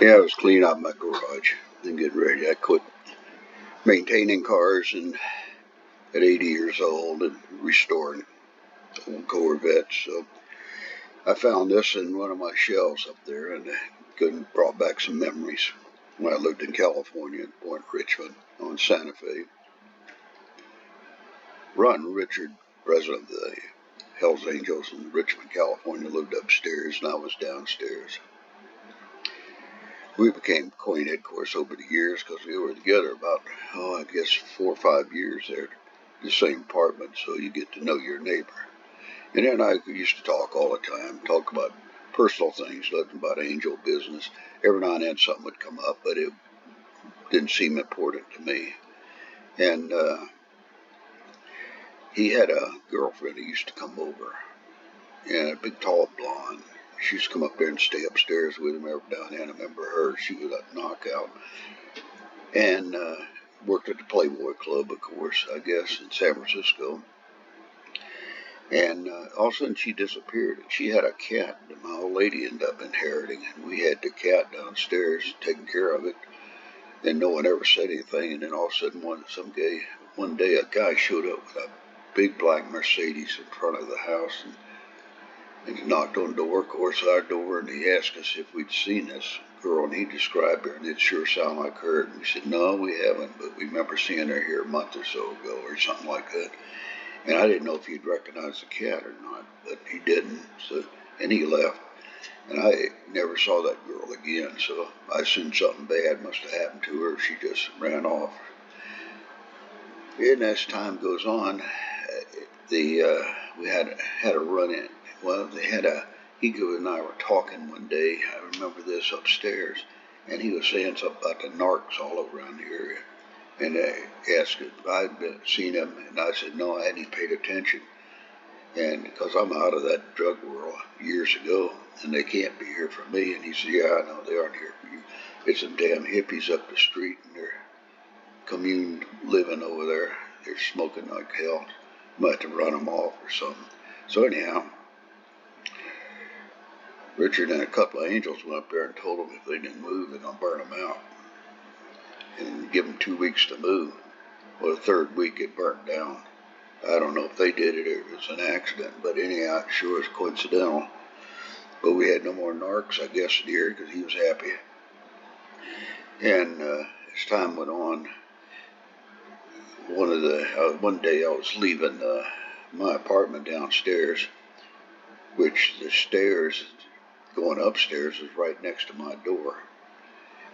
Yeah, I was cleaning out my garage and getting ready. I quit maintaining cars and at 80 years old and restoring old Corvettes. So I found this in one of my shelves up there and brought back some memories when I lived in California at Point Richmond on Santa Fe. Ron Richard, president of the Hells Angels in Richmond, California, lived upstairs and I was downstairs. We became acquainted, of course, over the years because we were together about, I guess 4 or 5 years there, the same apartment, so you get to know your neighbor. And then I used to talk all the time, talk about personal things, nothing about angel business. Every now and then something would come up, but it didn't seem important to me. And he had a girlfriend who used to come over, and a big, tall blonde. She used to come up there and stay upstairs with him every now and then. I remember her. She was a knockout. And worked at the Playboy Club, of course, I guess, in San Francisco. And all of a sudden she disappeared. And she had a cat that my old lady ended up inheriting. And we had the cat downstairs taking care of it. And no one ever said anything. And then all of a sudden one day a guy showed up with a big black Mercedes in front of the house. And he knocked on the door, of course, our door, and he asked us if we'd seen this girl, and he described her, and it sure sounded like her. And we said, no, we haven't, but we remember seeing her here a month or so ago, or something like that. And I didn't know if he'd recognize the cat or not, but he didn't, and he left. And I never saw that girl again, so I assumed something bad must have happened to her. She just ran off. And as time goes on, we had a run-in. Well, Ego and I were talking one day, I remember this upstairs, and he was saying something about the narcs all around the area. And I asked if I'd seen him, and I said, no, I hadn't paid attention. And because I'm out of that drug world years ago, and they can't be here for me. And he said, yeah, I know they aren't here for you. It's some damn hippies up the street, and they're commune living over there. They're smoking like hell. Might have to run them off or something. So anyhow, Richard and a couple of angels went up there and told them if they didn't move, they're going to burn them out. And give them 2 weeks to move. Well, the third week it burnt down. I don't know if they did it or it was an accident, but anyhow, it sure is coincidental. But we had no more narcs, I guess, here because he was happy. And as time went on, one day I was leaving my apartment downstairs, which the stairs going upstairs was right next to my door.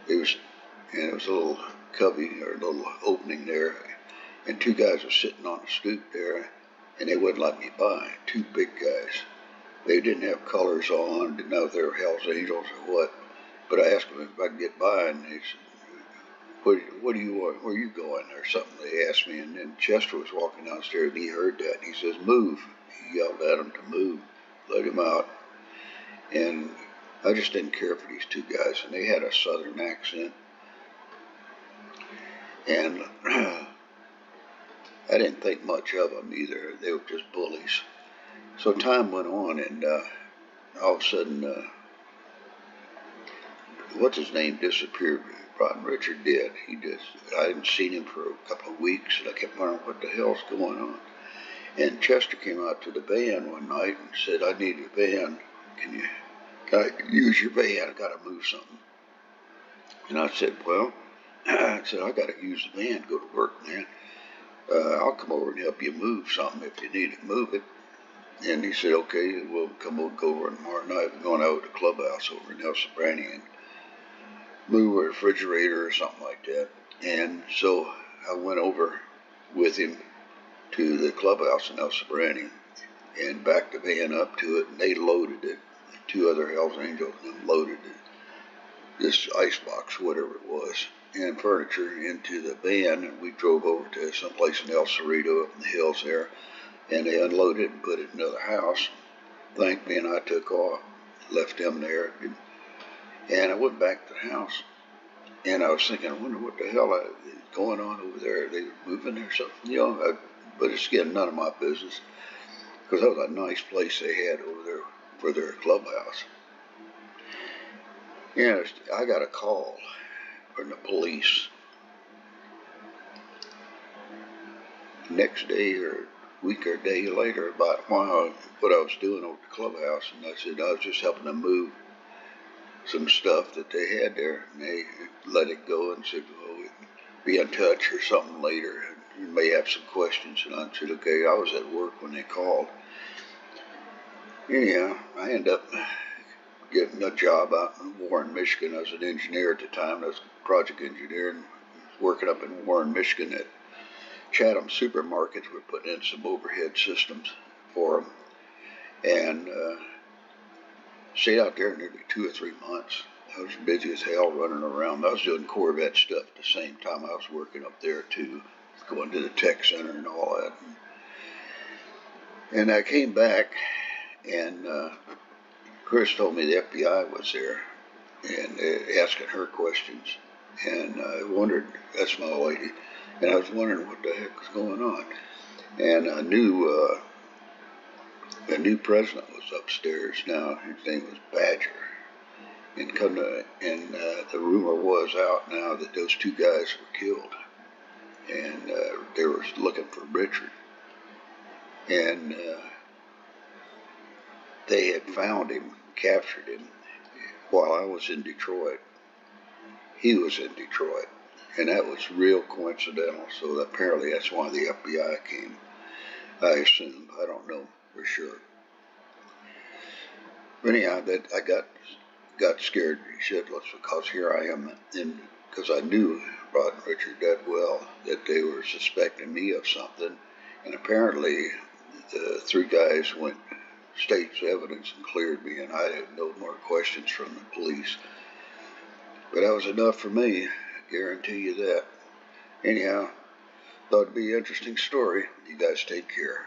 It was a little cubby or a little opening there, and two guys were sitting on the stoop there, and they wouldn't let me by. Two big guys. They didn't have colors on, didn't know if they were Hell's Angels or what. But I asked them if I could get by, and they said, "What do you want? Where are you going?" or something. They asked me, and then Chester was walking downstairs, and he heard that. And he says, "Move!" He yelled at him to move, let him out. And I just didn't care for these two guys, and they had a southern accent. And I didn't think much of them either. They were just bullies. So time went on, and all of a sudden, what's his name disappeared. Ron Richard did. I hadn't seen him for a couple of weeks, and I kept wondering what the hell's going on. And Chester came out to the van one night and said, "I need a van. Can I use your van? I got to move something." And I said, "Well," I said, "I got to use the van to go to work, man. I'll come over and help you move something if you need to move it." And he said, "Okay, we'll go over tomorrow night. We're going out to the clubhouse over in El Sobrani and move a refrigerator or something like that." And so I went over with him to the clubhouse in El Sobrani and backed the van up to it, and they loaded it. Two other Hells Angels loaded this icebox, whatever it was, and furniture into the van, and we drove over to someplace in El Cerrito up in the hills there, and they unloaded it and put it in another house. Thanked me, and I took off, left them there, and I went back to the house, and I was thinking, I wonder what the hell is going on over there. Are they moving or something? But it's again none of my business, because that was a nice place they had over there for their clubhouse. Yeah, I got a call from the police next day or week or a day later about what I was doing over at the clubhouse, and I said I was just helping them move some stuff that they had there, and they let it go and said, well, we'd be in touch or something later, and you may have some questions. And I said, okay. I was at work when they called. Anyhow, I ended up getting a job out in Warren, Michigan. I was an engineer at the time. I was a project engineer and working up in Warren, Michigan at Chatham Supermarkets. We're putting in some overhead systems for them, and stayed out there nearly 2 or 3 months. I was busy as hell running around. I was doing Corvette stuff at the same time. I was working up there too, going to the tech center and all that. And I came back, and Chris told me the FBI was there and asking her questions. And I wondered, that's my lady, and I was wondering what the heck was going on. And I knew the new president was upstairs now. His name was Badger. And the rumor was out now that those 2 guys were killed, and they were looking for Richard. And they had found him, captured him, while I was in Detroit. He was in Detroit, and that was real coincidental. So apparently that's why the FBI came. I assume. I don't know for sure. But anyhow, that I got scared shitless because here I am, because I knew Rod and Richard that well, that they were suspecting me of something, and apparently the 3 guys went state's evidence and cleared me, and I had no more questions from the police. But that was enough for me, I guarantee you that. Anyhow, thought it'd be an interesting story. You guys take care.